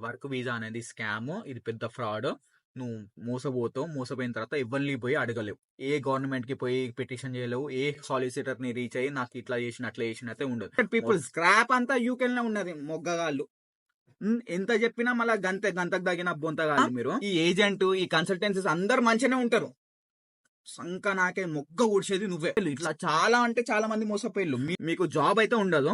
Work visa అనేది scam. ఇది పెద్ద ఫ్రాడ్. నువ్వు మోసపోతావు. మోసపోయిన తర్వాత ఎవరిని పోయి అడగలేవు. ఏ గవర్నమెంట్ కి పోయి పిటిషన్ చేయలేవు. ఏ సాలిసిటర్ ని రీచ్ అయ్యి నాకు ఇట్లా చేసిన అట్లా చేసిన అయితే ఉండదు. పీపుల్ స్క్రాప్ అంతా యూకేలోనే ఉన్నది. మొగ్గగాళ్ళు ఎంత చెప్పినా మళ్ళీ గంతకు తగిన బొంతగాళ్ళు. మీరు ఈ ఏజెంట్ ఈ కన్సల్టెన్సీస్ అందరు మంచిగానే ఉంటారు. సంక నాకే మొగ్గ ఊడ్చేది నువ్వే. ఇట్లా చాలా అంటే చాలా మంది మోసపోయిల్లు. మీకు జాబ్ అయితే ఉండదు.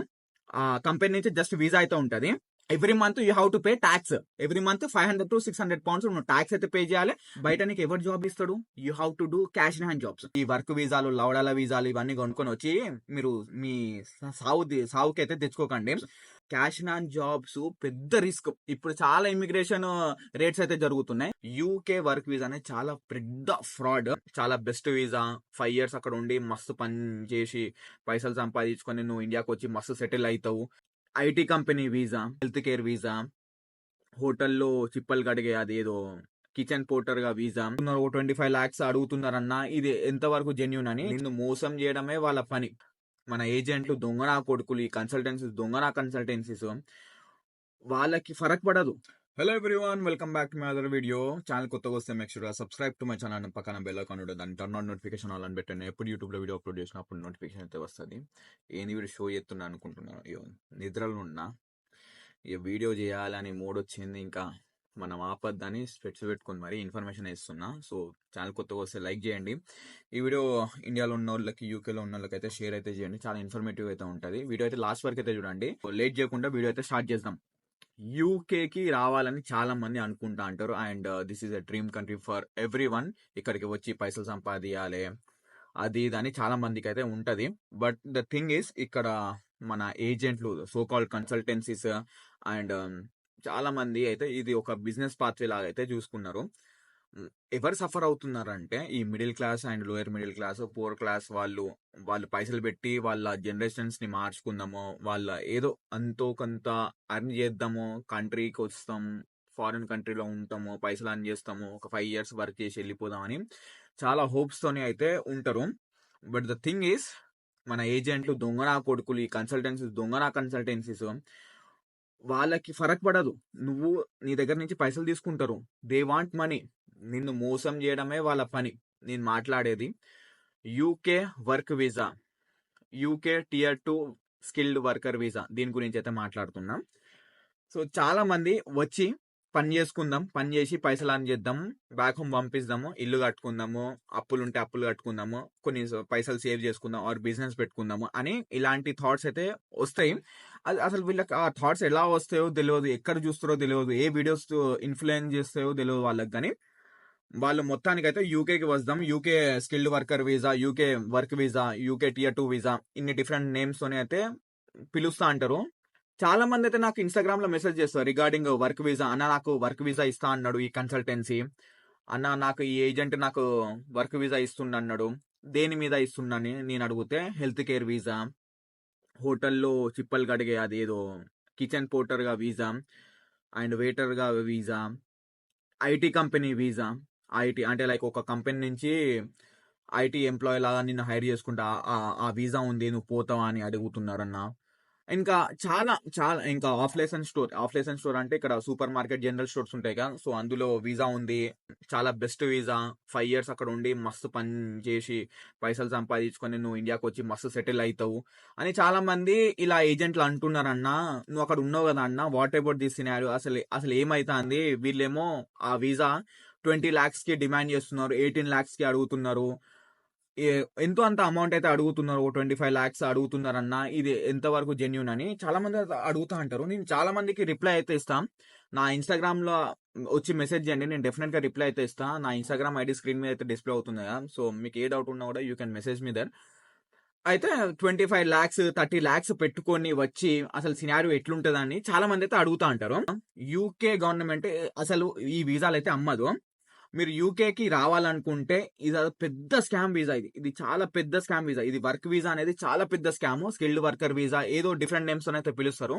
ఆ కంపెనీ నుంచి జస్ట్ వీసా అయితే ఉంటది. Every month you have to pay tax. Every month 500 to 600 pounds నువ్వు ట్యాక్స్ అయితే పే చేయాలి. బయట నీకు ఎవరు జాబ్ ఇస్తాడు? You have to do cash in hand jobs. ఈ వర్క్ వీసాలు, లవడాల వీసాలు ఇవన్నీ కొనుక్కొని వచ్చి మీరు మీ సావుకి అయితే తెచ్చుకోకండి. క్యాష్ ఇన్ హ్యాండ్ జాబ్స్ పెద్ద రిస్క్. ఇప్పుడు చాలా ఇమిగ్రేషన్ రేట్స్ అయితే జరుగుతున్నాయి. యూకే వర్క్ వీసా అనేది చాలా పెద్ద ఫ్రాడ్. చాలా బెస్ట్ వీసా. 5 years అక్కడ ఉండి మస్తు పని చేసి పైసలు సంపాదించుకొని నువ్వు ఇండియాకి వచ్చి మస్తు సెటిల్ అవుతావు. IT company visa, health care visa, హోటల్లో చిప్పలు కడిగే అదేదో కిచెన్ పోర్టర్ గా వీసా 25 lakhs అడుగుతున్నారన్నా ఇది ఎంతవరకు జెన్యూన్ అని. నిన్ను మోసం చేయడమే వాళ్ళ పని. మన ఏజెంట్లు దొంగనా కొడుకులు, ఈ దొంగనా కన్సల్టెన్సీస్ వాళ్ళకి ఫరక్ పడదు. Hello everyone, welcome back to my other video. Channel కొత్తగా వస్తే make sure subscribe to my channel. పక్కన బెల్ ఐకాన్ ఉంటుంది, దాన్ని టర్న్ ఆన్ నోటిఫికేషన్ ఆల్ అని పెట్టండి. ఎప్పుడు యూట్యూబ్లో వీడియో అప్లోడ్ చేసినప్పుడు నోటిఫికేషన్ అయితే వస్తుంది. ఏంది వీడియో షో చేస్తున్నా అనుకుంటున్నాను. అయ్యో నిద్రలో ఉన్నా. ఇక వీడియో చేయాలని మూడ్ వచ్చింది. ఇంకా మనం ఆపద్దని స్పెట్స్ పెట్టుకుని మరి ఇన్ఫర్మేషన్ ఇస్తున్నా. సో ఛానల్ కొత్తగా వస్తే లైక్ చేయండి. ఈ వీడియో ఇండియాలో ఉన్న వాళ్ళకి, యూకేలో ఉన్న వాళ్ళకి అయితే షేర్ అయితే చేయండి. చాలా ఇన్ఫర్మేటివ్ అయితే ఉంటుంది. వీడియో అయితే లాస్ట్ వరకు అయితే చూడండి. లేట్ చేయకుండా వీడియో అయితే స్టార్ట్ చేద్దాం. యూకేకి రావాలని చాలా మంది అనుకుంటా అంటారు. And this is a dream country for every one. ఇక్కడికి వచ్చి పైసలు సంపాదించాలి అది ఇదని చాలా మందికి అయితే ఉంటది. బట్ ద థింగ్ ఈస్ ఇక్కడ మన ఏజెంట్లు, సో కాల్డ్ కన్సల్టెన్సీస్ అండ్ చాలా మంది అయితే ఇది ఒక బిజినెస్ పాత్వే లాగా అయితే చూసుకున్నారు. ఎవరు సఫర్ అవుతున్నారంటే ఈ middle class and lower middle class, poor class వాళ్ళు పైసలు పెట్టి వాళ్ళ జనరేషన్స్ ని మార్చుకుందాము, వాళ్ళ ఏదో అంతో కొంత అర్న్ చేద్దాము, కంట్రీకి వస్తాం, ఫారిన్ కంట్రీలో ఉంటాము, పైసలు అర్న్ చేస్తాము, ఒక 5 years వర్క్ చేసి వెళ్ళిపోదామని చాలా హోప్స్ తోని అయితే ఉంటారు. బట్ ద థింగ్ ఈస్ మన ఏజెంట్లు దొంగనా కొడుకులు, ఈ దొంగనా కన్సల్టెన్సీస్ వాళ్ళకి ఫరక్ పడదు. నువ్వు నీ దగ్గర నుంచి పైసలు తీసుకుంటారు. They want money. నిన్ను మోసం చేయడమే వాళ్ళ పని. నేను మాట్లాడేది UK work visa, UK Tier 2 skilled worker visa, దీని గురించి అయితే మాట్లాడుతున్నాం. సో చాలా మంది వచ్చి పని చేసుకుందాం, పని చేసి పైసలు అని చేద్దాం, బ్యాక్ హోమ్ పంపిస్తాము, ఇల్లు కట్టుకుందాము, అప్పులుంటే అప్పులు కట్టుకుందాము, కొన్ని పైసలు సేవ్ చేసుకుందాం, ఆర్ బిజినెస్ పెట్టుకుందాము అని ఇలాంటి థాట్స్ అయితే వస్తాయి. అది అసలు వీళ్ళకి ఆ థాట్స్ ఎలా వస్తాయో తెలియదు, ఎక్కడ చూస్తారో తెలియదు, ఏ వీడియోస్ ఇన్ఫ్లుయెన్స్ చేస్తాయో తెలియదు వాళ్ళకి. కానీ వాళ్ళు మొత్తానికి అయితే యూకేకి వద్దాం, UK skilled worker visa, UK work visa, UK Tier 2 visa, ఇన్ని డిఫరెంట్ నేమ్స్ తోనే అయితే పిలుస్తా అంటారు. చాలా మంది అయితే నాకు ఇన్స్టాగ్రామ్ లో మెసేజ్ చేస్తారు రిగార్డింగ్ వర్క్ వీసా. అన్న నాకు వర్క్ వీసా ఇస్తా అన్నాడు ఈ కన్సల్టెన్సీ, అన్న నాకు ఈ ఏజెంట్ నాకు వర్క్ వీసా ఇస్తుండ అన్నాడు. దేని మీద ఇస్తుండని నేను అడిగితే హెల్త్ కేర్ వీసా, హోటల్లో చిప్పలు కడిగే అదేదో కిచెన్ పోర్టర్ గా వీసా, అండ్ వెయిటర్ గా visa, IT company visa. IT అంటే లైక్ ఒక కంపెనీ నుంచి ఐటీ ఎంప్లాయీ లాగా నిన్ను హైర్ చేసుకుంటా ఆ వీసా ఉంది, నువ్వు పోతావా అని అడుగుతున్నారన్న. ఇంకా చాలా చాలా ఇంకా ఆఫ్ లైసెన్స్ స్టోర్ అంటే ఇక్కడ సూపర్ మార్కెట్, జనరల్ స్టోర్స్ ఉంటాయి కదా, సో అందులో వీసా ఉంది, చాలా బెస్ట్ వీసా. 5 years అక్కడ ఉండి మస్తు పని చేసి పైసలు సంపాదించుకొని నువ్వు ఇండియాకి వచ్చి మస్తు సెటిల్ అవుతావు అని చాలా మంది ఇలా ఏజెంట్లు అంటున్నారన్న. నువ్వు అక్కడ ఉన్నావు కదా అన్న, వాట్ అబౌట్ దిస్ సినారియో? అసలు ఏమైతుంది? వీళ్ళేమో ఆ వీసా 20 lakhs కి డిమాండ్ చేస్తున్నారు, 18 lakhs కి అడుగుతున్నారు, ఎంతో అంత అమౌంట్ అయితే అడుగుతున్నారు, 25 lakhs అడుగుతున్నారన్న. ఇది ఎంతవరకు జెన్యూన్ అని చాలా మంది అడుగుతా అంటారు. నేను చాలా మందికి రిప్లై అయితే ఇస్తాం. నా ఇన్స్టాగ్రామ్ లో వచ్చి మెసేజ్ చేయండి, నేను డెఫినెట్ గా రిప్లై అయితే ఇస్తా. నా ఇన్స్టాగ్రామ్ ఐడి స్క్రీన్ మీద అయితే డిస్ప్లే అవుతుంది కదా, సో మీకు ఏ డౌట్ ఉన్నా కూడా you can message me there. అయితే 25 lakhs 30 lakhs పెట్టుకొని వచ్చి అసలు సినారియో ఎట్లుంటదని చాలా మంది అయితే అడుగుతా అంటారు. యూకే గవర్నమెంట్ అసలు ఈ వీసాలు అయితే అమ్మదు. మీరు యూకేకి రావాలనుకుంటే ఇది పెద్ద స్కామ్ వీసా. ఇది చాలా పెద్ద స్కామ్ వీసా. ఇది వర్క్ వీసా అనేది చాలా పెద్ద స్కామ్. స్కిల్డ్ వర్కర్ వీసా ఏదో డిఫరెంట్ నేమ్స్ అయితే పిలుస్తారు.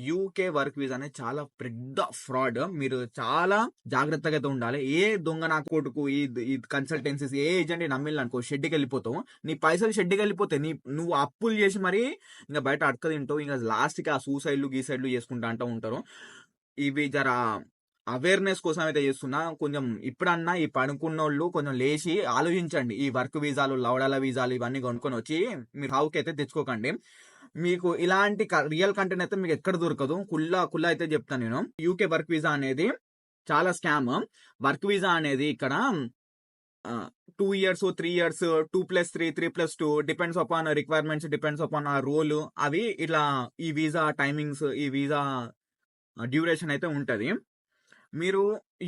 యూకే వర్క్ వీసా అనేది చాలా పెద్ద ఫ్రాడ్. మీరు చాలా జాగ్రత్తగా అయితే ఉండాలి. ఏ దొంగ నా కొడుకు ఈ కన్సల్టెన్సీస్ ఏ ఏజెంట్ నమ్మిల్లు అనుకో, షెడ్కి వెళ్ళిపోతావు. నీ పైసలు షెడ్కి వెళ్ళిపోతాయి. నువ్వు అప్పులు చేసి మరి ఇంకా బయట అడక తింటావు. ఇంకా లాస్ట్ కి ఆ సూసైడ్లు గీసైడ్లు చేసుకుంటా అంటూ ఉంటారు. ఇవి జర అవేర్నెస్ కోసం అయితే చేస్తున్నా. కొంచెం ఇప్పుడన్నా ఈ పడుకున్నోళ్ళు కొంచెం లేచి ఆలోచించండి. ఈ వర్క్ వీసాలు, లవడాల వీసాలు ఇవన్నీ కొనుక్కొని వచ్చి మీరు హౌకి అయితే తెచ్చుకోకండి. మీకు ఇలాంటి రియల్ కంటెంట్ అయితే మీకు ఎక్కడ దొరకదు. కుల్ల అయితే చెప్తాను నేను. యూకే వర్క్ వీసా అనేది చాలా స్కామ్. వర్క్ వీసా అనేది ఇక్కడ 2 years, 3 years, 2+3, 3+2 depends upon requirements, depends upon ఆ రోల్. అవి ఇట్లా ఈ వీసా టైమింగ్స్, ఈ వీసా డ్యూరేషన్ అయితే ఉంటది. మీరు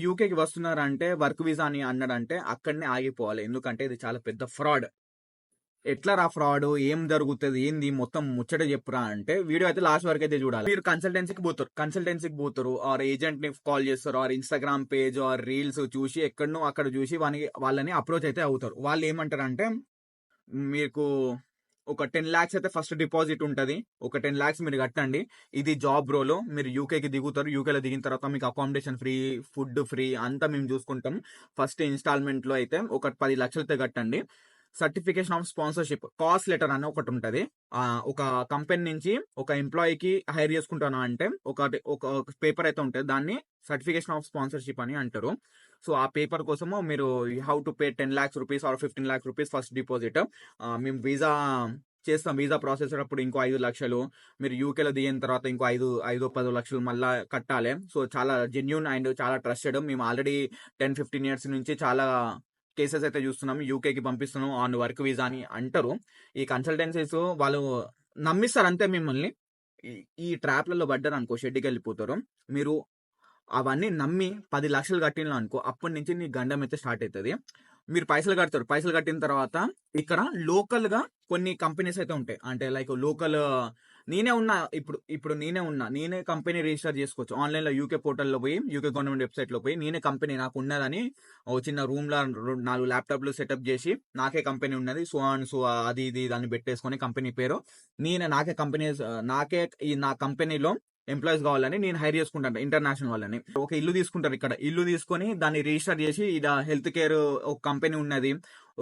యూకేకి వస్తున్నారంటే వర్క్ వీసా అని అన్నాడంటే అక్కడనే ఆగిపోవాలి. ఎందుకంటే ఇది చాలా పెద్ద ఫ్రాడ్. ఎట్లా రా ఫ్రాడ్, ఏం జరుగుతుంది, ఏంది మొత్తం ముచ్చట చెప్పురా అంటే వీడియో అయితే లాస్ట్ వరకు అయితే చూడాలి. మీరు కన్సల్టెన్సీకి పోతారు ఆర్ ఏజెంట్ ని కాల్ చేస్తారు or Instagram page or reels చూసి ఎక్కడనో అక్కడ చూసి వాళ్ళని అప్రోచ్ అయితే అవుతారు. వాళ్ళు ఏమంటారు అంటే మీకు ఒక 10 lakhs అయితే ఫస్ట్ డిపాజిట్ ఉంటది. ఒక 10 lakhs మీరు కట్టండి. ఇది జాబ్ రోలో మీరు యూకేకి దిగుతారు. యూకేలో దిగిన తర్వాత మీకు అకామిడేషన్ ఫ్రీ, ఫుడ్ ఫ్రీ అంతా మేము చూసుకుంటాం. ఫస్ట్ ఇన్స్టాల్మెంట్ లో అయితే ఒక 10 లక్షలు అయితే కట్టండి. Certification of sponsorship cost letter అని ఒకటి ఉంటది. ఒక కంపెనీ నుంచి ఒక ఎంప్లాయీకి హైర్ చేసుకుంటాను అంటే ఒక పేపర్ అయితే ఉంటుంది. దాన్ని సర్టిఫికేషన్ ఆఫ్ స్పాన్సర్షిప్ అని అంటారు. సో ఆ పేపర్ కోసము మీరు how to pay 10 lakhs rupees or 15 lakhs rupees first deposit. మేము వీసా చేస్తాం. వీసా ప్రాసెస్ అప్పుడు ఇంకో 5 లక్షలు, మీరు యూకేలో దిగిన తర్వాత ఇంకో 5-10 లక్షలు మళ్ళా కట్టాలి. సో చాలా జెన్యూన్ అండ్ చాలా ట్రస్టెడ్. మేము ఆల్రెడీ 10-15 years నుంచి చాలా కేసెస్ అయితే చూస్తున్నాం. యూకేకి పంపిస్తున్నాం ఆన్ వర్క్ వీసా అని అంటారు. ఈ కన్సల్టెన్సీస్ వాళ్ళు నమ్మిస్తారు అంతే మిమ్మల్ని. ఈ ట్రాప్లలో పడ్డారు అనుకో షెడ్కి వెళ్ళిపోతారు. మీరు అవన్నీ నమ్మి 10 లక్షలు కట్టిన అనుకో అప్పటి నుంచి నీ గండం అయితే స్టార్ట్ అవుతుంది. మీరు పైసలు కడతారు. పైసలు కట్టిన తర్వాత ఇక్కడ లోకల్ గా కొన్ని కంపెనీస్ అయితే ఉంటాయి. అంటే లైక్ లోకల్ నేనే కంపెనీ రిజిస్టర్ చేసుకోవచ్చు ఆన్లైన్ లో. యూకే పోర్టల్లో పోయి, యూకే గవర్నమెంట్ వెబ్సైట్ లో పోయి నేనే కంపెనీ నాకు ఉన్నదని ఓ చిన్న రూమ్ లో 4 ల్యాప్టాప్లు సెటప్ చేసి నాకే కంపెనీ ఉన్నది సో అది ఇది దాన్ని పెట్టేసుకొని కంపెనీ పేరు నాకే నా కంపెనీలో ఎంప్లాయీస్ కావాలని నేను హైర్ చేసుకుంటాను ఇంటర్నేషనల్ వాళ్ళని. ఒక ఇల్లు తీసుకుంటారు. ఇక్కడ ఇల్లు తీసుకొని దాన్ని రిజిస్టర్ చేసి ఇక్కడ హెల్త్ కేర్ ఒక కంపెనీ ఉన్నది,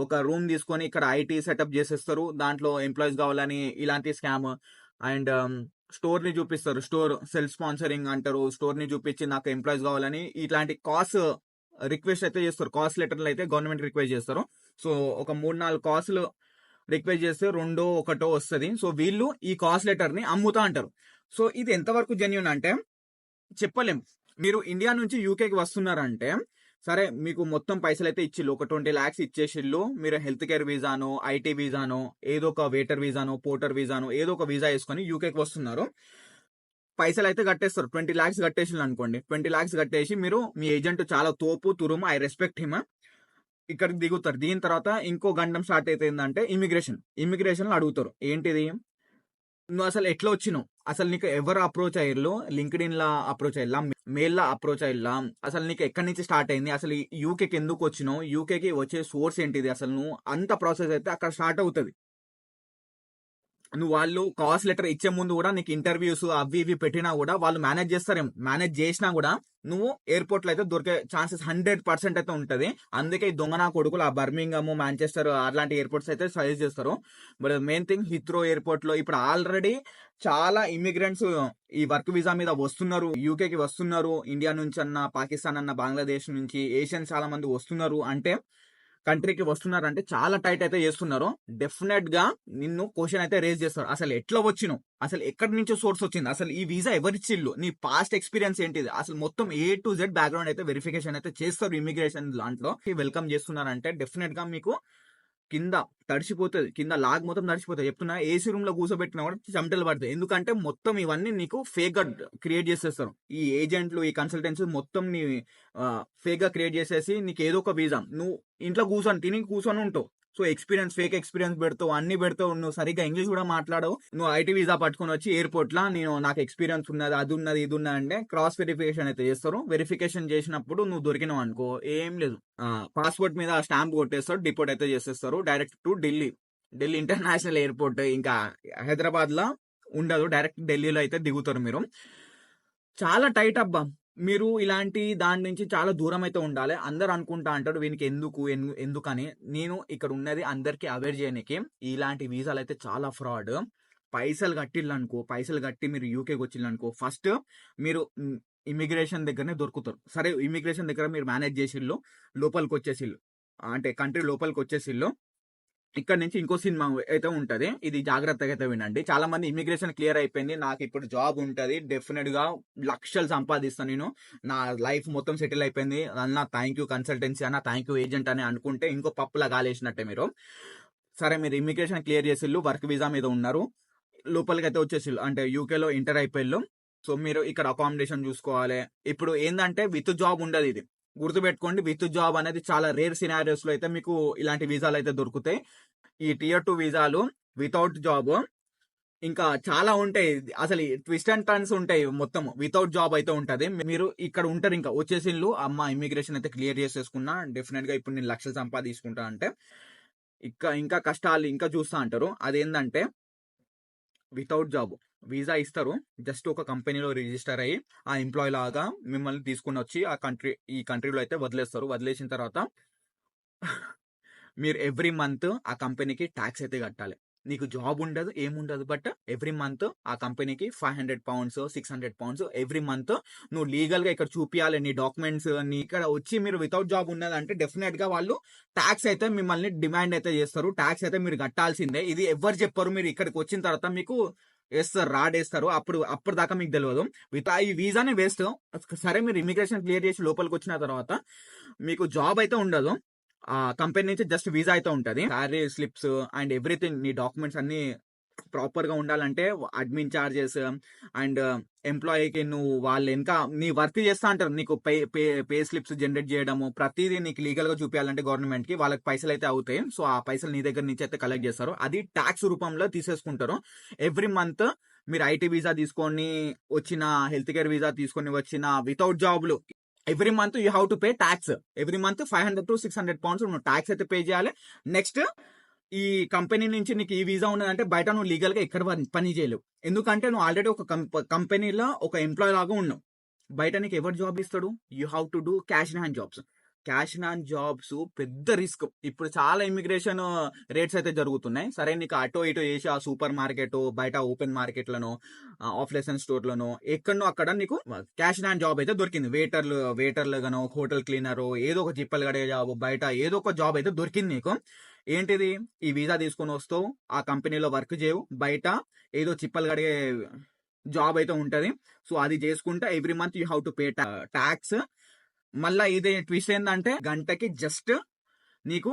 ఒక రూమ్ తీసుకొని ఇక్కడ ఐటీ సెటప్ చేసేస్తారు. దాంట్లో ఎంప్లాయీస్ కావాలని ఇలాంటి స్కామ్. అండ్ స్టోర్ ని చూపిస్తారు. స్టోర్ సెల్ఫ్ స్పాన్సరింగ్ అంటారు. స్టోర్ ని చూపించి నాకు ఎంప్లాయీస్ కావాలని ఇట్లాంటి కాస్ట్ రిక్వెస్ట్ అయితే చేస్తారు. కాస్ట్ లెటర్లు అయితే గవర్నమెంట్ రిక్వెస్ట్ చేస్తారు. సో ఒక 3-4 కాస్ట్లు రిక్వెస్ట్ చేస్తే 2-1 వస్తుంది. సో వీళ్ళు ఈ కాస్ట్ లెటర్ ని అమ్ముతా అంటారు. సో ఇది ఎంతవరకు జెన్యూన్ అంటే చెప్పలేం. మీరు ఇండియా నుంచి యూకేకి వస్తున్నారంటే సరే మీకు మొత్తం పైసలు అయితే ఇచ్చిల్లు, ఒక 20 lakhs ఇచ్చేసిల్లు. మీరు హెల్త్ కేర్ వీసానో, ఐటీ వీసానో, ఏదో ఒక వెయిటర్ వీసానో, పోర్టర్ వీసానో ఏదో ఒక వీసా వేసుకొని యూకేకి వస్తున్నారు. పైసలు అయితే కట్టేస్తారు. 20 lakhs కట్టేసిల్లు అనుకోండి. 20 lakhs కట్టేసి మీరు మీ ఏజెంట్ చాలా తోపు తురుము, ఐ రెస్పెక్ట్ హిమ్, ఇక్కడికి దిగుతారు. దిగిన తర్వాత ఇంకో గండం స్టార్ట్ అయితే ఏంటంటే ఇమిగ్రేషన్ అడుగుతారు. ఏంటిది, నువ్వు అసలు ఎట్లా వచ్చినావు, అసలు నీకు ఎవరు అప్రోచ్ అయ్యారు, లింక్డ్ఇన్ లా అప్రోచ్ అయ్యా, మెయిల్ లా అప్రోచ్ అయ్యా, అసలు నీకు ఎక్కడి నుంచి స్టార్ట్ అయింది, అసలు యూకేకి ఎందుకు వచ్చినావు, యూకేకి వచ్చే సోర్స్ ఏంటిది, అసలు నువ్వు అంత ప్రాసెస్ అయితే అక్కడ స్టార్ట్ అవుతుంది. నువ్వు వాళ్ళు కాస్ట్ లెటర్ ఇచ్చే ముందు కూడా నీకు ఇంటర్వ్యూస్ అవి ఇవి పెట్టినా కూడా వాళ్ళు మేనేజ్ చేస్తారేమో. మేనేజ్ చేసినా కూడా నువ్వు ఎయిర్పోర్ట్ లో అయితే దొరికే ఛాన్సెస్ 100% అయితే ఉంటది. అందుకే ఈ దొంగ నా కొడుకులు ఆ బర్మింగమ్, మాంచెస్టర్ అలాంటి ఎయిర్పోర్ట్స్ అయితే సజెస్ట్ చేస్తారు. బట్ మెయిన్ థింగ్ హిత్రో ఎయిర్పోర్ట్ లో ఇప్పుడు ఆల్రెడీ చాలా ఇమిగ్రెంట్స్ ఈ వర్క్ వీసా మీద వస్తున్నారు, యూకేకి వస్తున్నారు. ఇండియా నుంచి అన్న, పాకిస్తాన్ అన్న, బంగ్లాదేశ్ నుంచి ఏషియన్స్ చాలా మంది వస్తున్నారు. అంటే కంట్రీకి వస్తున్నారంటే చాలా టైట్ అయితే చేస్తున్నారు. డెఫినెట్ గా నిన్ను క్వశ్చన్ అయితే రేజ్ చేస్తారు. అసలు ఎట్లా వచ్చినావు, అసలు ఎక్కడి నుంచో సోర్స్ వచ్చింది, అసలు ఈ వీసా ఎవరిచ్చిల్లు, నీ పాస్ట్ ఎక్స్పీరియన్స్ ఏంటిది, అసలు మొత్తం A to Z బ్యాక్గ్రౌండ్ అయితే వెరిఫికేషన్ అయితే చేస్తారు ఇమిగ్రేషన్ దాంట్లో. వెల్కమ్ చేస్తున్నారంటే డెఫినెట్ గా మీకు కింద తడిసిపోతుంది, కింద లాగ్ మొత్తం తడిసిపోతుంది. చెప్తున్నా, ఏసీ రూమ్ లో కూర్చోబెట్టినా కూడా చెమటలు పడతాయి. ఎందుకంటే మొత్తం ఇవన్నీ నీకు ఫేక్ గా క్రియేట్ చేసేస్తారు. ఈ ఏజెంట్లు, ఈ కన్సల్టెన్సీ మొత్తం నీ ఫేక్ గా క్రియేట్ చేసేసి నీకు ఏదో ఒక వీసా, నువ్వు ఇంట్లో తిని కూర్చొని ఉంటావు. సో ఫేక్ ఎక్స్పీరియన్స్ పెడతావు, అన్ని పెడతావు. నువ్వు సరిగ్గా ఇంగ్లీష్ కూడా మాట్లాడవు. నువ్వు ఐటీ వీసా పట్టుకొని వచ్చి ఎయిర్పోర్ట్ లా నాకు ఎక్స్పీరియన్స్ ఉన్నది, అది ఉన్నది, ఇది ఉన్నది అంటే క్రాస్ వెరిఫికేషన్ అయితే చేస్తారు. వెరిఫికేషన్ చేసినప్పుడు నువ్వు దొరికినావు అనుకో, ఏం లేదు, పాస్పోర్ట్ మీద స్టాంప్ కొట్టేస్తారు, డిపోర్ట్ అయితే చేసేస్తారు direct to Delhi international airport. ఇంకా హైదరాబాద్ లో ఉండదు, డైరెక్ట్ ఢిల్లీలో అయితే దిగుతారు మీరు. చాలా టైట్ అబ్బా. మీరు ఇలాంటి దాని నుంచి చాలా దూరం అయితే ఉండాలి. అందరు అనుకుంటా అంటారు వీనికి ఎందుకని. నేను ఇక్కడ ఉన్నది అందరికి అవేర్ చేయడానికి. ఇలాంటి వీసాలు అయితే చాలా ఫ్రాడ్. పైసలు కట్టిల్లనుకో, పైసలు కట్టి మీరు యూకేకి వచ్చిల్లనుకో, ఫస్ట్ మీరు ఇమిగ్రేషన్ దగ్గరనే దొరుకుతారు. సరే ఇమిగ్రేషన్ దగ్గర మీరు మేనేజ్ చేసిళ్ళు, లోపలికి వచ్చేసిళ్ళు, అంటే కంట్రీ లోపలికి వచ్చేసిళ్ళు. ఇక్కడ నుంచి ఇంకో సినిమా అయితే ఉంటది. ఇది జాగ్రత్తగా అయితే వినండి. చాలా మంది ఇమిగ్రేషన్ క్లియర్ అయిపోయింది, నాకు ఇప్పుడు జాబ్ ఉంటది, డెఫినెట్ గా లక్షలు సంపాదిస్తాను, నేను నా లైఫ్ మొత్తం సెటిల్ అయిపోయింది అన్న, థ్యాంక్ యూ కన్సల్టెన్సీ అన్న, థ్యాంక్ యూ ఏజెంట్ అని అనుకుంటే ఇంకో పప్పులా గాలేసినట్టే మీరు. సరే మీరు ఇమిగ్రేషన్ క్లియర్ చేసిళ్ళు, వర్క్ వీసా మీద ఉన్నారు, లోపలికి అయితే వచ్చేసిళ్ళు, అంటే యూకేలో ఎంటర్ అయిపోయిళ్ళు. సో మీరు ఇక్కడ అకామిడేషన్ చూసుకోవాలి. ఇప్పుడు ఏంటంటే విత్ జాబ్ ఉండదు, ఇది గుర్తుపెట్టుకోండి. విత్ జాబ్ అనేది చాలా రేర్ సినారియోస్ లో అయితే మీకు ఇలాంటి వీసాలు అయితే దొరుకుతాయి. ఈ Tier 2 వీసాలు వితౌట్ జాబ్ ఇంకా చాలా ఉంటాయి, అసలు ట్విస్ట్ అండ్ టర్న్స్ ఉంటాయి. మొత్తం వితౌట్ జాబ్ అయితే ఉంటది. మీరు ఇక్కడ ఉంటారు, ఇంకా వచ్చేసిళ్ళు, అమ్మ ఇమిగ్రేషన్ అయితే క్లియర్ చేసేసుకున్నా, డెఫినెట్ గా ఇప్పుడు నేను లక్షలు సంపాదించుకుంటా అంటే ఇంకా కష్టాలు ఇంకా చూస్తా అంటారు. అదేంటంటే వితౌట్ జాబ్ వీసా ఇస్తారు, జస్ట్ ఒక కంపెనీలో రిజిస్టర్ అయ్యి ఆ ఎంప్లాయ్ లాగా మిమ్మల్ని తీసుకుని వచ్చి ఈ కంట్రీలో అయితే వదిలేస్తారు. వదిలేసిన తర్వాత మీరు ఎవ్రీ మంత్ ఆ కంపెనీకి ట్యాక్స్ అయితే కట్టాలి. నీకు జాబ్ ఉండదు, ఏముండదు, బట్ ఎవ్రీ మంత్ ఆ కంపెనీకి £500 £600 ఎవ్రీ మంత్ నువ్వు లీగల్ గా ఇక్కడ చూపించాలి నీ డాక్యుమెంట్స్. నీ ఇక్కడ వచ్చి మీరు వితౌట్ జాబ్ ఉన్నదంటే డెఫినెట్ గా వాళ్ళు ట్యాక్స్ అయితే మిమ్మల్ని డిమాండ్ అయితే చేస్తారు, ట్యాక్స్ అయితే మీరు కట్టాల్సిందే. ఇది ఎవరు చెప్పరు, మీరు ఇక్కడికి వచ్చిన తర్వాత మీకు వేస్తారు, రాడేస్తారు. అప్పుడు దాకా మీకు తెలియదు. ఈ వీసానే వేస్ట్. సరే మీరు ఇమిగ్రేషన్ క్లియర్ చేసి లోపలికి వచ్చిన తర్వాత మీకు జాబ్ అయితే ఉండదు, ఆ కంపెనీ నుంచి జస్ట్ వీసా అయితే ఉంటది. శాలరీ స్లిప్స్ అండ్ ఎవ్రీథింగ్, నీ డాక్యుమెంట్స్ అన్ని ప్రాపర్ గా ఉండాలంటే అడ్మిన్ చార్జెస్ అండ్ ఎంప్లాయీకి నువ్వు వాళ్ళు ఇంకా నీ వర్క్ చేస్తా అంటారు, నీకు పే స్లిప్స్ జనరేట్ చేయడము, ప్రతిదీ నీకు లీగల్ గా చూపించాలంటే గవర్నమెంట్ కి వాళ్ళకి పైసలు అయితే అవుతాయి. సో ఆ పైసలు నీ దగ్గర నుంచి అయితే కలెక్ట్ చేస్తారు, అది ట్యాక్స్ రూపంలో తీసేసుకుంటారు. ఎవ్రీ మంత్ మీరు ఐటీ వీసా తీసుకొని వచ్చిన, హెల్త్ కేర్ వీసా తీసుకొని వచ్చిన, వితౌట్ జాబ్లు every month you have to pay tax. Every month £500 to £600 నువ్వు ట్యాక్స్ అయితే పే చేయాలి. నెక్స్ట్ ఈ కంపెనీ నుంచి నీకు ఈ వీసా ఉన్నదంటే బయట నువ్వు లీగల్ గా ఎక్కడ పని చేయలేవు, ఎందుకంటే నువ్వు ఆల్రెడీ ఒక కంపెనీలో ఒక ఎంప్లాయ్ లాగా ఉన్నావు. బయట నీకు ఎవరు జాబ్ ఇస్తాడు? You have to do cash in hand jobs. Cash in hand jobs పెద్ద రిస్క్. ఇప్పుడు చాలా ఇమిగ్రేషన్ రేట్స్ అయితే జరుగుతున్నాయి. సరే నీకు అటో ఇటో చేసి ఆ సూపర్ మార్కెట్, బయట ఓపెన్ మార్కెట్లను, ఆఫ్ లైసెన్స్ స్టోర్లను, ఎక్కడనో అక్కడ నీకు క్యాష్ ఇన్ హ్యాండ్ జాబ్ అయితే దొరికింది. వెయిటర్లుగానో, హోటల్ క్లీనర్, ఏదో ఒక జిప్పలు గడే జాబ్, బయట ఏదో ఒక జాబ్ అయితే దొరికింది నీకు. ఏంటిది? ఈ వీసా తీసుకొని వస్తావు, ఆ కంపెనీలో వర్క్ చేయవు, బయట ఏదో చిప్పలు గడిగే జాబ్ అయితే ఉంటది. సో అది చేసుకుంటా every month you have to pay tax. మళ్ళా ఇదే ట్విస్ట్ ఏంటంటే గంటకి జస్ట్ నీకు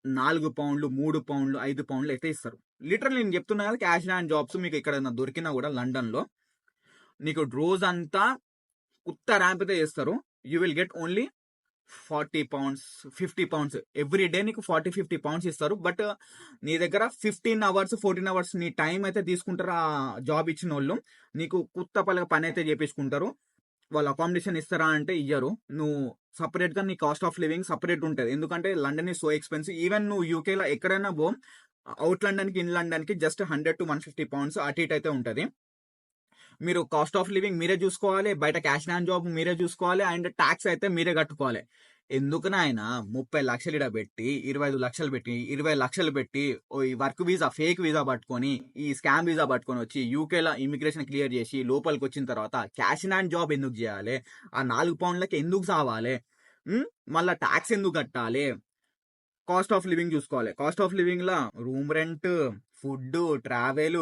£4 £3 £5 అయితే ఇస్తారు. లిటరల్ నేను చెప్తున్నా కదా, క్యాష్ అండ్ జాబ్స్ మీకు ఇక్కడ దొరికినా కూడా లండన్ లో నీకు రోజంతా కొత్త ర్యాంప్ అయితే చేస్తారు. You will get only £40 £50 every day. నీకు £40-50 ఇస్తారు. బట్ నీ దగ్గర 15 hours 14 hours నీ టైం అయితే తీసుకుంటారు ఆ జాబ్ ఇచ్చిన వాళ్ళు. నీకు కొత్త పని అయితే చేపించుకుంటారు. వాళ్ళు అకామిడేషన్ ఇస్తారా అంటే ఇయ్యరు. నువ్వు సపరేట్ గా నీ కాస్ట్ ఆఫ్ లివింగ్ సపరేట్ ఉంటుంది, ఎందుకంటే London is so expensive. Even నువ్వు యూకేలో ఎక్కడైనా పో, అవుట్ లండన్ కి ఇన్ లండన్ కి జస్ట్ £100 to £150 అటు ఇటు అయితే ఉంటది. మీరు కాస్ట్ ఆఫ్ లివింగ్ మీరే చూసుకోవాలి, బయట క్యాష్ అండ్ జాబ్ మీరే చూసుకోవాలి, అండ్ ట్యాక్స్ అయితే మీరే కట్టుకోవాలి. ఎందుకు నాయన 30 లక్షలు ఇడ పెట్టి 25 లక్షలు పెట్టి 20 లక్షలు పెట్టి ఈ వర్క్ వీసా, ఫేక్ వీసా పట్టుకొని, ఈ స్కామ్ వీసా పట్టుకొని వచ్చి యూకేలో ఇమిగ్రేషన్ క్లియర్ చేసి లోపలికి వచ్చిన తర్వాత క్యాష్ అండ్ జాబ్ ఎందుకు చేయాలి? ఆ £4 ఎందుకు సావాలి? మళ్ళా ట్యాక్స్ ఎందుకు కట్టాలి? కాస్ట్ ఆఫ్ లివింగ్ చూసుకోవాలి. Cost of living law room rent, food, travel,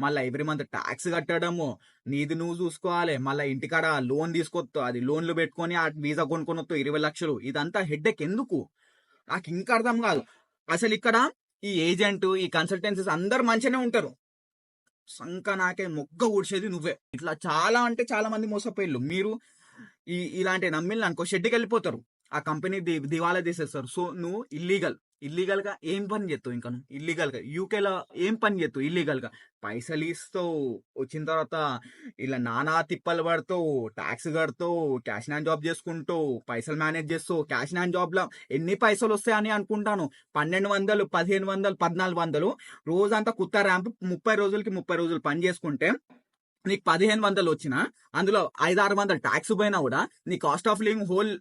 మళ్ళీ ఎవ్రీ మంత్ ట్యాక్స్ కట్టడము, నీది నువ్వు చూసుకోవాలి. మళ్ళీ ఇంటికాడ లోన్ తీసుకొత్తు, అది లోన్లు పెట్టుకొని ఆ వీసా కొనుక్కొని వస్తావు 20 లక్షలు. ఇదంతా హెడ్ఏక్ ఎందుకు? నాకు ఇంకా అర్థం కాదు. అసలు ఇక్కడ ఈ ఏజెంట్, ఈ కన్సల్టెన్సీస్ అందరు మంచిగానే ఉంటారు, సంక నాకే మొగ్గ ఊడ్చేది నువ్వే. ఇట్లా చాలా అంటే చాలా మంది మోసపోయిళ్ళు. మీరు ఇలాంటి నమ్మిళ్ళు అనుకో, షెడ్కి వెళ్ళిపోతారు, ఆ కంపెనీ దివాలా తీసేస్తారు. సో నువ్వు ఇల్లీగల్ గా ఏం పని చేస్తావు? ఇంకా నువ్వు ఇల్లీగల్ గా యూకేలో ఏం పని చేస్తావు? ఇల్లీగల్ గా పైసలు ఇస్తావు, వచ్చిన తర్వాత ఇలా నానా తిప్పలు పడతావు, ట్యాక్స్ కడతావు, క్యాష్ అండ్ జాబ్ చేసుకుంటావు, పైసలు మేనేజ్ చేస్తావు. క్యాష్ అండ్ జాబ్ లో ఎన్ని పైసలు వస్తాయని అనుకుంటాను, 1200 1500 1400 రోజంతా కుత్త ర్యాంప్. 30 రోజులకి 30 రోజులు పని చేసుకుంటే నీకు 1500 వచ్చినా అందులో 500-600 ట్యాక్స్ పోయినా కూడా నీ కాస్ట్ ఆఫ్ లివింగ్ హోల్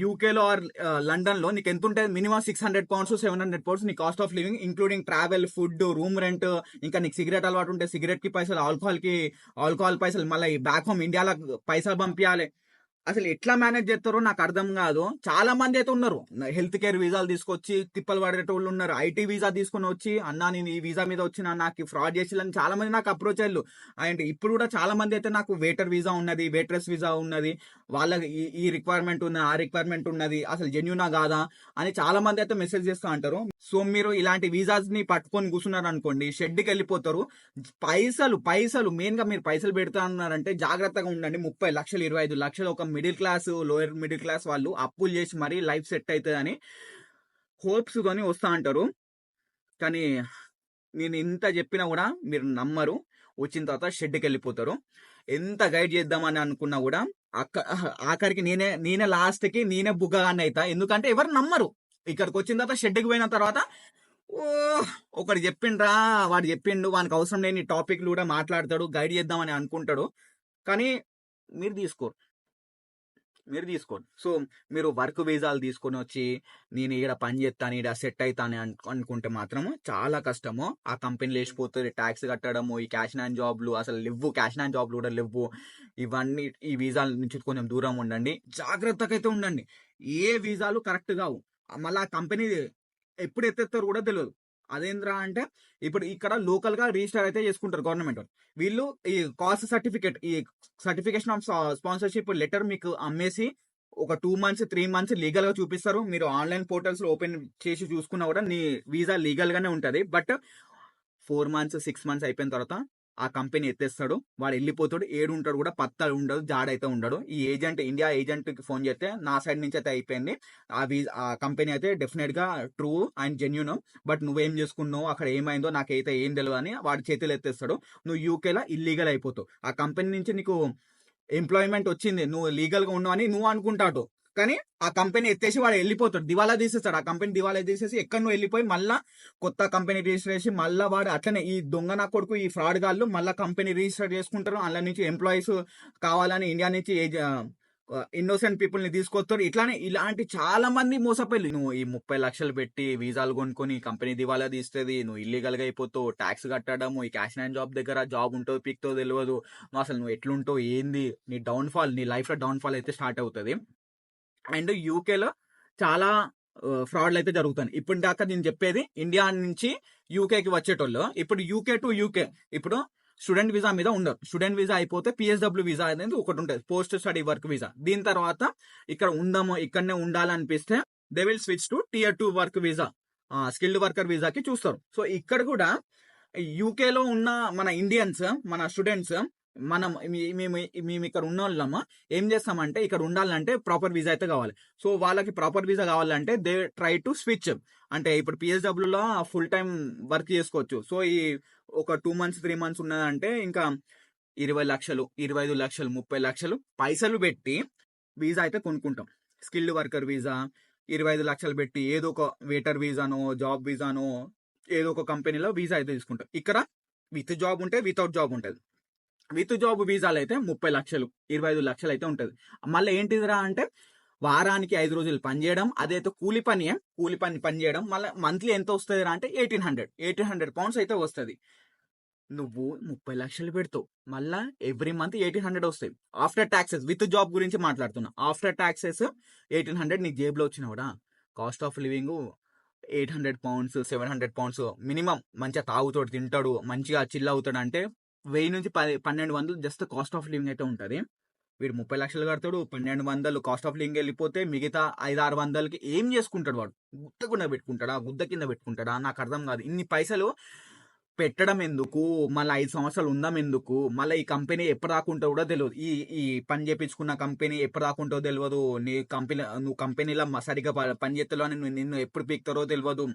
యూకేలో ఆర్ లండన్ లో నీకు ఎంత ఉంటుంది? మినిమం £600 £700 నీ cost of living, including travel, food, room rent, ఇంకా నీకు సిగరెట్ అలవాటు ఉంటే సిగరెట్ కి పైసలు, ఆల్కహాల్ పైసలు, మళ్ళీ బ్యాక్ హోమ్ ఇండియాలో పైసలు పంపించాలి. అసలు ఎట్లా మేనేజ్ చేస్తారో నాకు అర్థం కాదు. చాలా మంది అయితే ఉన్నారు హెల్త్ కేర్ వీసాలు తీసుకొచ్చి తిప్పలు పడేటోళ్ళు ఉన్నారు. ఐటీ వీసా తీసుకొని వచ్చి, అన్నా నేను ఈ వీసా మీద వచ్చిన నాకు ఫ్రాడ్ చేసిల్లని చాలా మంది నాకు అప్రోచ్ అయ్యారు. అండ్ ఇప్పుడు కూడా చాలా మంది అయితే నాకు వెయిటర్ వీసా ఉన్నది, వెయిట్రెస్ వీసా ఉన్నది, వాళ్ళకి ఈ రిక్వైర్మెంట్ ఉన్నది, ఆ రిక్వైర్మెంట్ ఉన్నది, అసలు జెన్యునా కాదా అని చాలా మంది అయితే మెసేజ్ చేస్తూ అంటారు. సో మీరు ఇలాంటి వీసాస్ ని పట్టుకొని కూర్చున్నారు అనుకోండి, షెడ్కి వెళ్ళిపోతారు. పైసలు మెయిన్ గా మీరు పైసలు పెడతా ఉన్నారంటే జాగ్రత్తగా ఉండండి. 30 లక్షలు 25 లక్షలు ఒక middle class, lower middle class వాళ్ళు అప్పులు చేసి మరీ లైఫ్ సెట్ అవుతుందని హోప్స్ తోని వస్తా అంటారు. కానీ నేను ఇంత చెప్పినా కూడా మీరు నమ్మరు. వచ్చిన తర్వాత షెడ్కి వెళ్ళిపోతారు. ఎంత గైడ్ చేద్దామని అనుకున్నా కూడా ఆఖరికి నేనే లాస్ట్ కి నేనే బుగ్గగానే అవుతా. ఎందుకంటే ఎవరు నమ్మరు. ఇక్కడికి వచ్చిన తర్వాత షెడ్కి పోయిన తర్వాత ఓ ఒకటి చెప్పిండ్రా, వాడు చెప్పిండు, వానికి అవసరం లేని టాపిక్లు కూడా మాట్లాడతాడు, గైడ్ చేద్దామని అనుకుంటాడు. కానీ మీరు తీసుకోరు. సో మీరు వర్క్ వీసాలు తీసుకొని వచ్చి నేను ఇక్కడ పని చేస్తాను, ఇక్కడ సెట్ అవుతాను అనుకుంటే మాత్రం చాలా కష్టము. ఆ కంపెనీలు లేచిపోతుంది, ట్యాక్స్ కట్టడము, ఈ క్యాష్ అండ్ జాబ్లు అసలు లేవు, క్యాష్ అండ్ జాబ్లు కూడా లేవు. ఇవన్నీ ఈ వీసాల నుంచి కొంచెం దూరం ఉండండి, జాగ్రత్తగా అయితే ఉండండి. ఏ వీసాలు కరెక్ట్ కావు. మళ్ళీ ఆ కంపెనీ ఎప్పుడు ఎత్తేస్తారో కూడా తెలియదు. అదేంద్రా అంటే ఇప్పుడు ఇక్కడ లోకల్ గా రిజిస్టర్ అయితే చేసుకుంటారు గవర్నమెంట్ వీళ్ళు. ఈ కాస్ట్ సర్టిఫికేట్, ఈ సర్టిఫికేషన్ ఆఫ్ స్పాన్సర్షిప్ లెటర్ మీకు అమ్మేసి ఒక 2 months 3 months లీగల్ గా చూపిస్తారు. మీరు ఆన్లైన్ పోర్టల్స్ లో ఓపెన్ చేసి చూసుకున్నా కూడా నీ వీసా లీగల్ గానే ఉంటది. బట్ 4 months 6 months అయిపోయిన తర్వాత ఆ కంపెనీ ఎత్తేస్తాడు, వాడు వెళ్ళిపోతాడు. ఏడుంటాడు కూడా పత్తా ఉండదు, జాడైతే ఉండడు. ఈ ఏజెంట్, ఇండియా ఏజెంట్ కి ఫోన్ చేస్తే నా సైడ్ నుంచి అయితే అయిపోయింది, ఆ కంపెనీ అయితే డెఫినెట్ గా ట్రూ అండ్ జెన్యూన్, బట్ నువ్వేం చేసుకున్నావు, అక్కడ ఏమైందో నాకైతే ఏం తెలియదు అని వాడి చేతులు ఎత్తేస్తాడు. నువ్వు యూకేలో ఇల్లీగల్ అయిపోతావు. ఆ కంపెనీ నుంచి నీకు ఎంప్లాయ్మెంట్ వచ్చింది, నువ్వు లీగల్ గా ఉన్నావు అని నువ్వు అనుకుంటావు. కానీ ఆ కంపెనీ ఎత్తేసి వాడు వెళ్ళిపోతాడు, దివాలా తీసేస్తాడు. ఆ కంపెనీ దివాలా తీసేసి ఎక్కడ నువ్వు వెళ్ళిపోయి మళ్ళా కొత్త కంపెనీ రిజిస్టర్ చేసి మళ్ళీ వాడు అట్లనే ఈ దొంగ నా కొడుకు, ఈ ఫ్రాడ్ గాళ్ళు మళ్ళీ కంపెనీ రిజిస్టర్ చేసుకుంటారు. అందులో నుంచి ఎంప్లాయీస్ కావాలని ఇండియా నుంచి ఇన్నోసెంట్ పీపుల్ ని తీసుకొస్తారు. ఇలాంటి చాలా మంది మోసపోయి, నువ్వు ఈ 30 లక్షలు పెట్టి వీసాలు కొనుక్కొని కంపెనీ దివాలా తీస్తుంది, నువ్వు ఇల్లీగల్ గా అయిపోతావు, ట్యాక్స్ కట్టడము, ఈ క్యాష్ అండ్ జాబ్ దగ్గర జాబ్ ఉంటుందో పిక్తో తెలియదు, నువ్వు అసలు నువ్వు ఎట్లుంటావు ఏంది, నీ డౌన్ఫాల్, నీ లైఫ్ లో డౌన్ఫాల్ అయితే స్టార్ట్ అవుతుంది. అండ్ యూకేలో చాలా ఫ్రాడ్లు అయితే జరుగుతాయి. ఇప్పుడు దాకా నేను చెప్పేది ఇండియా నుంచి యూకేకి వచ్చేటోళ్ళు. ఇప్పుడు యూకే టు యూకే ఇప్పుడు స్టూడెంట్ వీసా మీద ఉండరు. స్టూడెంట్ వీసా అయిపోతే PSW వీసా అనేది ఒకటి ఉంటుంది, పోస్ట్ స్టడీ వర్క్ వీసా. దీని తర్వాత ఇక్కడ ఉందాము, ఇక్కడనే ఉండాలనిపిస్తే they will switch to Tier 2 work visa, skilled worker వీసాకి చూస్తారు. సో ఇక్కడ కూడా యూకేలో ఉన్న మన ఇండియన్స్, మన స్టూడెంట్స్, మేము ఇక్కడ ఉన్న వాళ్ళము ఏం చేస్తామంటే, ఇక్కడ ఉండాలంటే ప్రాపర్ వీసా అయితే కావాలి. సో వాళ్ళకి ప్రాపర్ వీసా కావాలంటే దే ట్రై టు స్విచ్. అంటే ఇప్పుడు PSW లో ఫుల్ టైం వర్క్ చేసుకోవచ్చు. సో ఈ ఒక 2 months 3 months ఉన్నదంటే ఇంకా 20 లక్షలు 25 లక్షలు 30 లక్షలు పైసలు పెట్టి వీసా అయితే కొనుక్కుంటాం. స్కిల్డ్ వర్కర్ వీసా 25 లక్షలు పెట్టి ఏదో ఒక వెయిటర్ వీసానో, జాబ్ వీసానో, ఏదో ఒక కంపెనీలో వీసా అయితే తీసుకుంటాం. ఇక్కడ విత్ జాబ్ ఉంటే, వితౌట్ జాబ్ ఉంటుంది. విత్ జాబ్ వీసాలు అయితే 30 లక్షలు 25 లక్షలు అయితే ఉంటుంది. మళ్ళీ ఏంటిదిరా అంటే వారానికి 5 రోజులు పని చేయడం, అదైతే కూలి పని చేయడం. మళ్ళీ మంత్లీ ఎంత వస్తుంది రా అంటే 1800 pounds అయితే వస్తుంది. నువ్వు 30 లక్షలు పెడతావు, మళ్ళా ఎవ్రీ మంత్ 1800 వస్తాయి ఆఫ్టర్ ట్యాక్సెస్. విత్ జాబ్ గురించి మాట్లాడుతున్నా. ఆఫ్టర్ ట్యాక్సెస్ 1800 నీకు జేబులో వచ్చినా కూడా cost of living 800 pounds 700 pounds minimum. మంచిగా తాగుతాడు, తింటాడు, మంచిగా చిల్ అవుతాడు. అంటే 1000 నుంచి 1200 జస్ట్ కాస్ట్ ఆఫ్ లివింగ్ అయితే ఉంటుంది. వీడు 30 లక్షలు కడతాడు, 1200 కాస్ట్ ఆఫ్ లివింగ్ వెళ్ళిపోతే మిగతా 500-600కి ఏం చేసుకుంటాడు వాడు? గుద్ద కింద పెట్టుకుంటాడా? నాకు అర్థం కాదు. ఇన్ని పైసలు పెట్టడం ఎందుకు? మళ్ళీ 5 సంవత్సరాలు ఉందాం ఎందుకు? మళ్ళీ ఈ కంపెనీ ఎప్పుడు రాకుంటో కూడా తెలియదు. ఈ పని చేపించుకున్న కంపెనీ ఎప్పుడు రాకుంటో తెలియదు. నువ్వు కంపెనీలో సరిగ్గా పని చేస్తావు అని నిన్ను ఎప్పుడు పీక్తారో తెలియదు.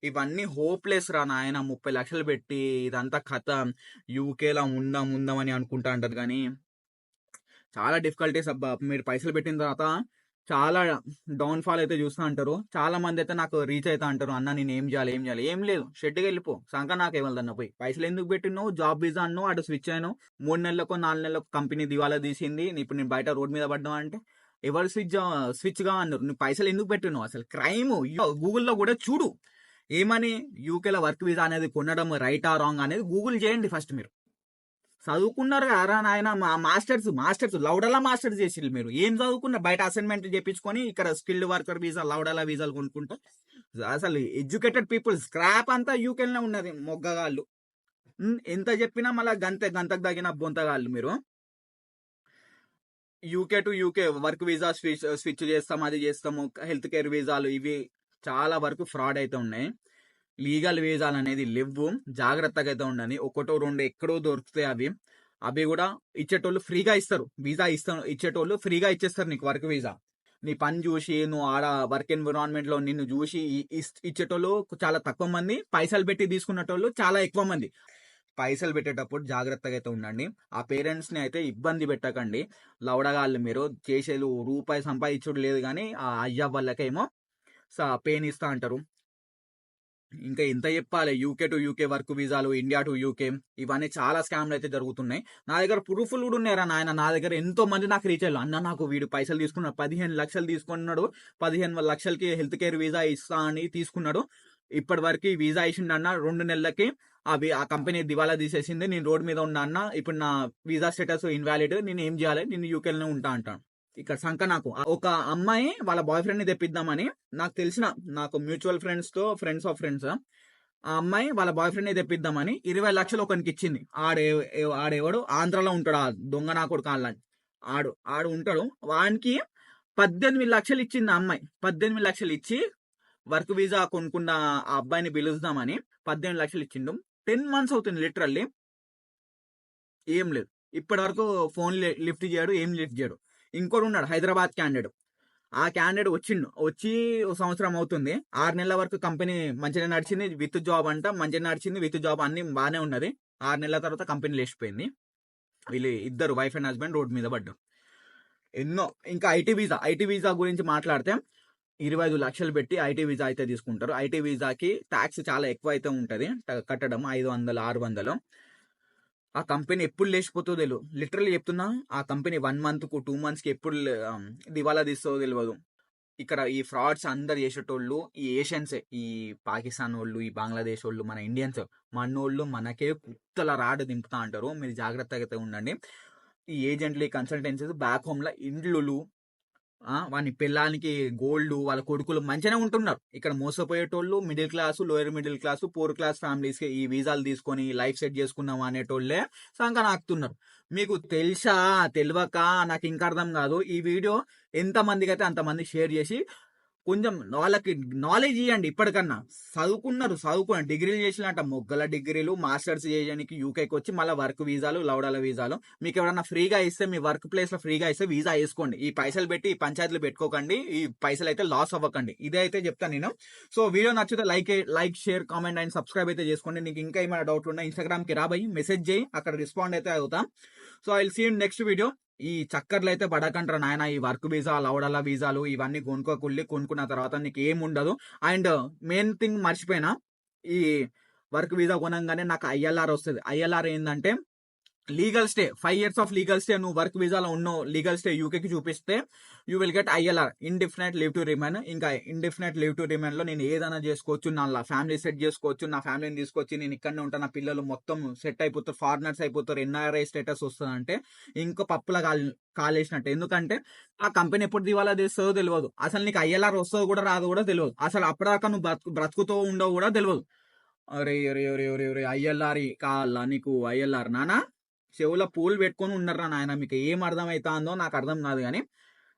ఇవన్నీ హోప్లెస్ రా నాయన. 30 లక్షలు పెట్టి ఇదంతా కథ యూకేలో ఉందాం అని అనుకుంటా అంటారు. కానీ చాలా డిఫికల్టీస్ అబ్బా. మీరు పైసలు పెట్టిన తర్వాత చాలా డౌన్ ఫాల్ అయితే చూస్తూ అంటారు. చాలా మంది అయితే నాకు రీచ్ అవుతా అంటారు, అన్న నేను ఏం చేయాలి. ఏం లేదు, షెడ్కి వెళ్ళిపో, సంక నాకు ఇవ్వాలన్న పోయి. పైసలు ఎందుకు పెట్టినావు? జాబ్ వీసా అన్నావు, అటు స్విచ్ అయినావు, 3 నెలలకు 4 నెలలకు కంపెనీ దివాలా తీసింది, ఇప్పుడు నేను బయట రోడ్ మీద పడ్డా అంటే ఎవరు స్విచ్ గా అన్నారు, నువ్వు పైసలు ఎందుకు పెట్టినావు, అసలు క్రైమ్. గూగుల్లో కూడా చూడు ఏమని, యూకేలో వర్క్ వీసా అనేది కొనడం రైటా రాంగ్ అనేది గూగుల్ చేయండి ఫస్ట్. మీరు చదువుకున్నారు కదా నాయన, మాస్టర్స్ లౌడలా మాస్టర్స్ చేసిర్రు. మీరు ఏం చదువుకున్నారు, బయట అసైన్మెంట్ చేపించుకొని ఇక్కడ స్కిల్డ్ వర్కర్ వీసా లౌడలా వీసాలు కొనుక్కుంటా. అసలు ఎడ్యుకేటెడ్ పీపుల్ స్క్రాప్ అంతా యూకేలోనే ఉన్నది, మొగ్గగాళ్ళు. ఎంత చెప్పినా మళ్ళీ గంతకు తగిన బొంతగాళ్ళు మీరు. UK to UK work visa switch చేస్తాం, అది చేస్తాము, హెల్త్ కేర్ వీసాలు, ఇవి చాలా వరకు ఫ్రాడ్ అయితే ఉన్నాయి. లీగల్ వీసాలు అనేది లేవు, జాగ్రత్తగా అయితే ఉండని. ఒకటో రెండు ఎక్కడో దొరుకుతాయి అవి. అవి కూడా ఇచ్చేటోళ్ళు ఫ్రీగా ఇస్తారు, వీసా ఇచ్చేటోళ్ళు ఫ్రీగా ఇచ్చేస్తారు నీకు వర్క్ వీసా. నీ పని చూసి, నువ్వు ఆడ వర్క్ ఎన్విరాన్మెంట్ లో నిన్ను చూసి ఇచ్చేటోళ్ళు చాలా తక్కువ మంది, పైసలు పెట్టి తీసుకునేటోళ్ళు చాలా ఎక్కువ మంది. పైసలు పెట్టేటప్పుడు జాగ్రత్తగా అయితే ఉండండి. ఆ పేరెంట్స్ ని అయితే ఇబ్బంది పెట్టకండి. లవడగాళ్ళు మీరు చేసేది రూపాయి సంపాదించుడు లేదు, కానీ ఆ అయ్య వాళ్ళకేమో పెయిన్ ఇస్తా అంటారు. ఇంకా ఎంత చెప్పాలి, యూకే టు యూకే వర్క్ వీసాలు, ఇండియా టు యూకే, ఇవన్నీ చాలా స్కామ్లు అయితే జరుగుతున్నాయి. నా దగ్గర ప్రూఫ్లు కూడా ఉన్నారా నాయన, నా దగ్గర ఎంతో మంది నాకు రీచ్ అయ్యారు. అన్న నాకు వీడు పైసలు తీసుకున్నాడు, 15 లక్షలు తీసుకున్నాడు, 15 లక్షలకి హెల్త్ కేర్ వీసా ఇస్తా అని తీసుకున్నాడు. ఇప్పటి వరకు వీసా ఇచ్చిండన్న 2 నెలలకి ఆ కంపెనీ దివాలా తీసేసింది, నేను రోడ్ మీద ఉన్నా అన్న, ఇప్పుడు నా వీసా స్టేటస్ ఇన్వాలిడ్, నేను ఏం చేయాలి, నేను యూకేలోనే ఉంటా అంటాను. ఇక్కడ సంక నాకు ఒక అమ్మాయి వాళ్ళ బాయ్ ఫ్రెండ్ ని తెప్పిద్దామని, నాకు మ్యూచువల్ ఫ్రెండ్స్ ఆఫ్ ఫ్రెండ్స్, ఆ అమ్మాయి వాళ్ళ బాయ్ ఫ్రెండ్ ని తెప్పిద్దామని 20 లక్షలు ఒకరికి ఇచ్చింది. ఆడెవడు ఆంధ్రలో ఉంటాడు, ఆ దొంగ నా కొడుకు ఆడు ఉంటాడు. వానికి 18 లక్షలు ఇచ్చింది ఆ అమ్మాయి. 18 లక్షలు ఇచ్చి వర్క్ వీసా కొనుక్కున్న ఆ అబ్బాయిని పిలుద్దామని 18 లక్షలు ఇచ్చిండు. 10 months అవుతుంది లిటరల్లీ, ఏం లేదు ఇప్పటి వరకు. ఫోన్ లిఫ్ట్ చేయడు, ఏం లిఫ్ట్ చేయడు. ఇంకోటి ఉన్నాడు హైదరాబాద్ క్యాండిడేట్. ఆ క్యాండిడేట్ వచ్చి 1 సంవత్సరం అవుతుంది. 6 నెలల వరకు కంపెనీ మంచిగా నడిచింది, విత్ జాబ్ అంట, మంచిగా నడిచింది, విత్ జాబ్ అన్ని బాగానే ఉన్నది. 6 నెలల తర్వాత కంపెనీ లేచిపోయింది. వీళ్ళు ఇద్దరు వైఫ్ అండ్ హస్బెండ్ రోడ్ మీద పడ్డారు. ఇంకా ఐటీ వీసా గురించి మాట్లాడితే 25 లక్షలు పెట్టి ఐటీ వీసా అయితే తీసుకుంటారు. ఐటీ వీసాకి ట్యాక్స్ చాలా ఎక్కువ అయితే ఉంటది, కట్టడం 500 600. ఆ కంపెనీ ఎప్పుడు లేచిపోతుందో తెలియదు, లిటరల్లీ చెప్తున్నా. ఆ కంపెనీ 1 month కు 2 months కి ఎప్పుడు దివాలా తీస్తుందో తెలియదు. ఇక్కడ ఈ ఫ్రాడ్స్ అందరు చేసేటోళ్ళు ఈ ఏషియన్సే, ఈ పాకిస్తాన్ వాళ్ళు, ఈ బంగ్లాదేశ్ వాళ్ళు, మన ఇండియన్స్, మనోళ్ళు మనకే కుత్తల రాడ్ దింపుతా అంటారు. మీరు జాగ్రత్తగా అయితే ఉండండి. ఈ ఏజెంట్లు, కన్సల్టెన్సీస్ బ్యాక్ హోమ్ లో ఇండ్లు, వాని పిల్లానికి గోల్డ్, వాళ్ళ కొడుకులు మంచిగానే ఉంటున్నారు. ఇక్కడ మోసపోయేటోళ్ళు middle class, lower middle class, poor class families కి ఈ వీసాలు తీసుకొని లైఫ్ సెట్ చేసుకున్నాం అనేటోళ్ళే సంకనాకుతున్నారు. మీకు తెలియక నాకు ఇంకా అర్థం కాదు. ఈ వీడియో ఎంత మందికి అయితే అంతమంది షేర్ చేసి కొంచెం వాళ్ళకి నాలెడ్జ్ ఇవ్వండి. ఇప్పటికన్నా చదువుకున్న డిగ్రీలు చేసినట్ట, మొగ్గల డిగ్రీలు, మాస్టర్స్ చేయడానికి యూకేకి వచ్చి మళ్ళీ వర్క్ వీసాలు, లౌడాల వీసాలు. మీకు ఎవరన్నా ఫ్రీగా ఇస్తే, మీ వర్క్ ప్లేస్ లో ఫ్రీగా ఇస్తే వీసా వేసుకోండి. ఈ పైసలు పెట్టి ఈ పంచాయతీలు పెట్టుకోకండి, ఈ పైసలు అయితే లాస్ అవ్వకండి. ఇదే అయితే చెప్తాను నేను. సో వీడియో నచ్చితే like share comment and subscribe అయితే చేసుకోండి. నీకు ఇంకా ఏమైనా డౌట్లు ఉన్నా ఇన్స్టాగ్రామ్ కి రాబోయి మెసేజ్ చేయి, అక్కడ రెస్పాండ్ అయితే అవుతాం. So I will see in next video. ఈ చక్కర్లు అయితే పడకంటారా నాయన, ఈ వర్క్ వీసా, లౌడల వీసాలు ఇవన్నీ కొనుక్కున్న తర్వాత నీకు ఏం ఉండదు. అండ్ మెయిన్ థింగ్ మర్చిపోయినా, ఈ వర్క్ వీసా కొనంగానే నాకు ఐఎల్ఆర్ వస్తుంది. ఐఎల్ఆర్ ఏంటంటే legal stay, 5 years of legal stay. నువ్వు వర్క్ వీసాలో ఉన్నావు, లీగల్ స్టే యూకేకి చూపిస్తే you will get ILR, indefinite leave to remain. ఇంకా ఇండిఫినైట్ లీవ్ టు రిమైన్ లో నేను ఏదైనా చేసుకోవచ్చు, నా ఫ్యామిలీ సెట్ చేసుకోవచ్చు, నా ఫ్యామిలీని తీసుకొచ్చి నేను ఇక్కడనే ఉంటాను, నా పిల్లలు మొత్తం సెట్ అయిపోతారు, ఫారినర్స్ అయిపోతారు, ఎన్ఆర్ఐ స్టేటస్ వస్తుందంటే ఇంకా పప్పులా కాలేసినట్టు. ఎందుకంటే ఆ కంపెనీ ఎప్పుడు దివాలా తీస్తుందో తెలియదు, అసలు నీకు ఐఎల్ఆర్ వస్తుందో కూడా రాదో కూడా తెలియదు, అసలు అప్పటిదాకా నువ్వు బ్రతుకుతో ఉండవు కూడా తెలియదు. అరే అరే అరే అరే అరే ఐఎల్ఆర్ కావాలా నీకు? ఐఎల్ఆర్ నానా చెవులో పూలు పెట్టుకొని ఉన్నారా నాయన, మీకు ఏం అర్థమవుతుందో నాకు అర్థం కాదు. కానీ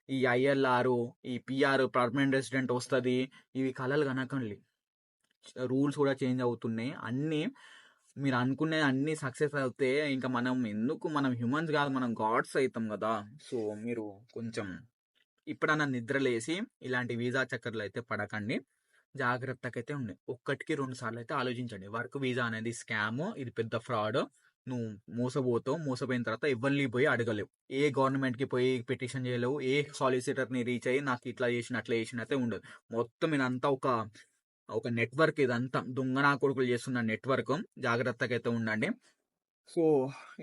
ఈ ఐఎల్ఆర్, ఈ పిఆర్, పర్మనెంట్ రెసిడెంట్ వస్తుంది, ఇవి కలలు కనకండి. రూల్స్ కూడా చేంజ్ అవుతున్నాయి. అన్నీ మీరు అనుకునేది అన్ని సక్సెస్ అవుతే ఇంకా మనం హ్యూమన్స్ కాదు, మనం గాడ్స్ అవుతాం కదా. సో మీరు కొంచెం ఇప్పుడన్నా నిద్రలేసి ఇలాంటి వీసా చక్కర్లు అయితే పడకండి, జాగ్రత్తగా అయితే ఉండే. 1కి 2 సార్లు అయితే ఆలోచించండి. వర్క్ వీసా అనేది స్కామ్, ఇది పెద్ద ఫ్రాడ్. నువ్వు మోసపోయిన తర్వాత ఎవరిని పోయి అడగలేవు, ఏ గవర్నమెంట్ కి పోయి పిటిషన్ చేయలేవు, ఏ సాలిసిటర్ ని రీచ్ అయ్యి నాకు ఇట్లా చేసిన అట్లా చేసిన అయితే ఉండదు. మొత్తం ఇదంతా ఒక నెట్వర్క్, ఇదంతా దొంగనా కొడుకులు చేస్తున్న నెట్వర్క్. జాగ్రత్తగా అయితే ఉండండి. సో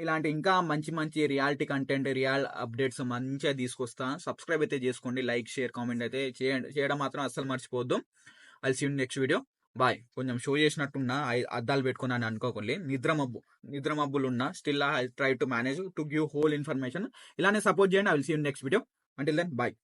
ఇలాంటి ఇంకా మంచి మంచి రియాలిటీ కంటెంట్, రియల్ అప్డేట్స్ మంచిగా తీసుకొస్తా. సబ్స్క్రైబ్ అయితే చేసుకోండి. లైక్, షేర్, కామెంట్ అయితే చేయడం మాత్రం అస్సలు మర్చిపోవద్దు. I see you next video. Bye. కొంచెం షో చేసినట్టున్నా అద్దాలు పెట్టుకున్నాను అనుకోకండి. నిద్ర మబ్బులు ఉన్నా still I try to manage to give whole information. ఇలానే సపోర్ట్ చేయండి. I will see you next video. Until then bye.